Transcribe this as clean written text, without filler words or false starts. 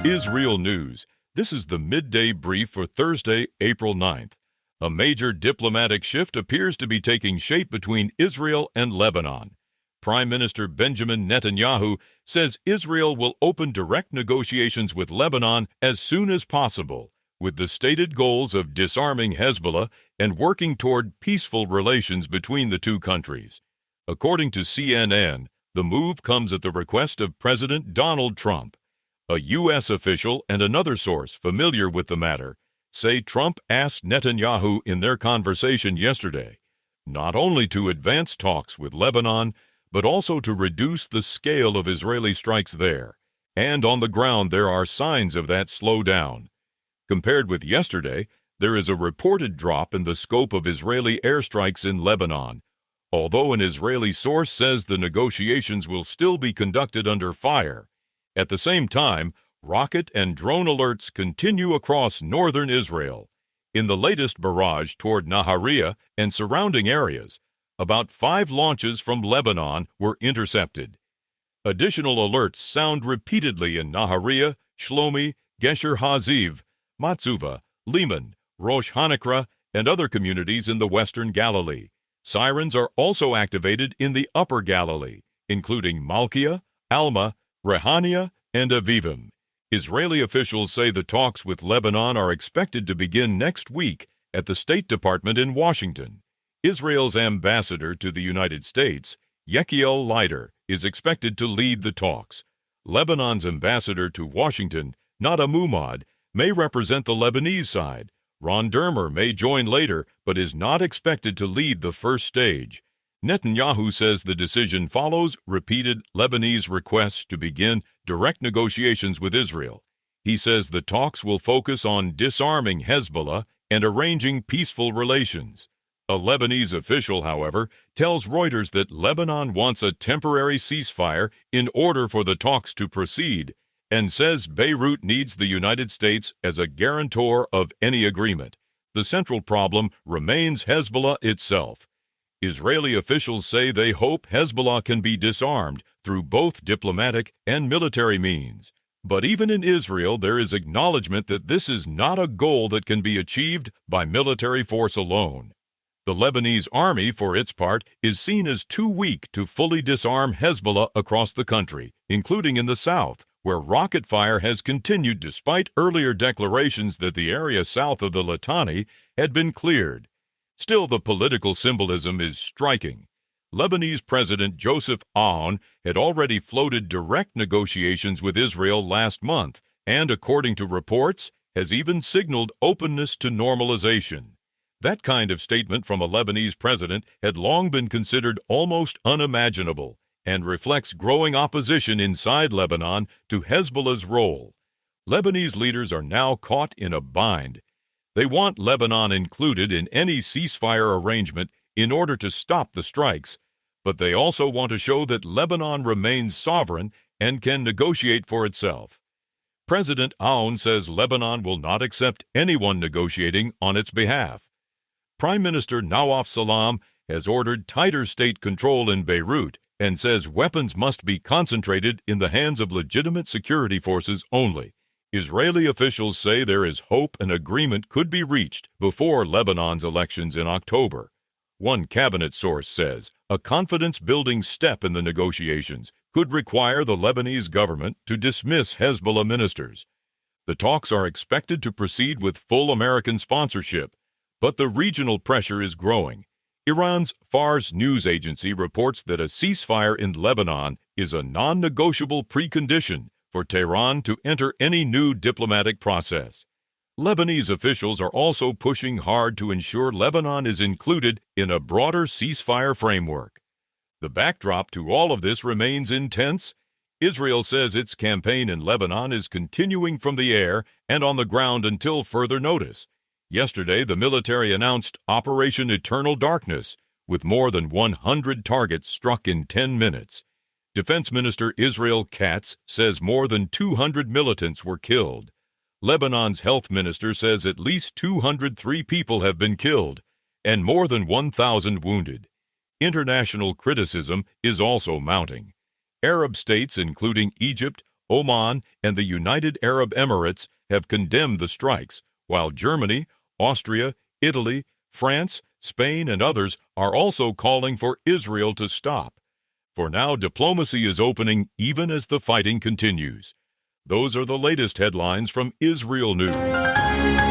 IsReal News. This is the midday brief for Thursday, April 9th. A major diplomatic shift appears to be taking shape between Israel and Lebanon. Prime Minister Benjamin Netanyahu says Israel will open direct negotiations with Lebanon as soon as possible, with the stated goals of disarming Hezbollah and working toward peaceful relations between the two countries. According to CNN, the move comes at the request of President Donald Trump. A U.S. official and another source familiar with the matter say Trump asked Netanyahu in their conversation yesterday not only to advance talks with Lebanon, but also to reduce the scale of Israeli strikes there. And on the ground, there are signs of that slowdown. Compared with yesterday, there is a reported drop in the scope of Israeli airstrikes in Lebanon, although an Israeli source says the negotiations will still be conducted under fire. At the same time, rocket and drone alerts continue across northern Israel. In the latest barrage toward Nahariya and surrounding areas, about 5 launches from Lebanon were intercepted. Additional alerts sound repeatedly in Nahariya, Shlomi, Gesher Haziv, Matsuva, Liman, Rosh Hanakra, and other communities in the western Galilee. Sirens are also activated in the upper Galilee, including Malkia, Alma, Rehania, and Avivim. Israeli officials say the talks with Lebanon are expected to begin next week at the State Department in Washington. Israel's ambassador to the United States, Yechiel Leiter, is expected to lead the talks. Lebanon's ambassador to Washington, Nada Mumad, may represent the Lebanese side. Ron Dermer may join later, but is not expected to lead the first stage. Netanyahu says the decision follows repeated Lebanese requests to begin direct negotiations with Israel. He says the talks will focus on disarming Hezbollah and arranging peaceful relations. A Lebanese official, however, tells Reuters that Lebanon wants a temporary ceasefire in order for the talks to proceed, and says Beirut needs the United States as a guarantor of any agreement. The central problem remains Hezbollah itself. Israeli officials say they hope Hezbollah can be disarmed through both diplomatic and military means. But even in Israel, there is acknowledgement that this is not a goal that can be achieved by military force alone. The Lebanese army, for its part, is seen as too weak to fully disarm Hezbollah across the country, including in the south, where rocket fire has continued despite earlier declarations that the area south of the Litani had been cleared. Still, the political symbolism is striking. Lebanese President Joseph Aoun had already floated direct negotiations with Israel last month and, according to reports, has even signaled openness to normalization. That kind of statement from a Lebanese president had long been considered almost unimaginable and reflects growing opposition inside Lebanon to Hezbollah's role. Lebanese leaders are now caught in a bind. They want Lebanon included in any ceasefire arrangement in order to stop the strikes, but they also want to show that Lebanon remains sovereign and can negotiate for itself. President Aoun says Lebanon will not accept anyone negotiating on its behalf. Prime Minister Nawaf Salam has ordered tighter state control in Beirut and says weapons must be concentrated in the hands of legitimate security forces only. Israeli officials say there is hope an agreement could be reached before Lebanon's elections in October. One cabinet source says a confidence-building step in the negotiations could require the Lebanese government to dismiss Hezbollah ministers. The talks are expected to proceed with full American sponsorship, but the regional pressure is growing. Iran's Fars news agency reports that a ceasefire in Lebanon is a non-negotiable precondition for Tehran to enter any new diplomatic process. Lebanese officials are also pushing hard to ensure Lebanon is included in a broader ceasefire framework. The backdrop to all of this remains intense. Israel says its campaign in Lebanon is continuing from the air and on the ground until further notice. Yesterday, the military announced Operation Eternal Darkness, with more than 100 targets struck in 10 minutes. Defense Minister Israel Katz says more than 200 militants were killed. Lebanon's health minister says at least 203 people have been killed and more than 1,000 wounded. International criticism is also mounting. Arab states, including Egypt, Oman, and the United Arab Emirates have condemned the strikes, while Germany, Austria, Italy, France, Spain, and others are also calling for Israel to stop. For now, diplomacy is opening even as the fighting continues. Those are the latest headlines from IsReal News.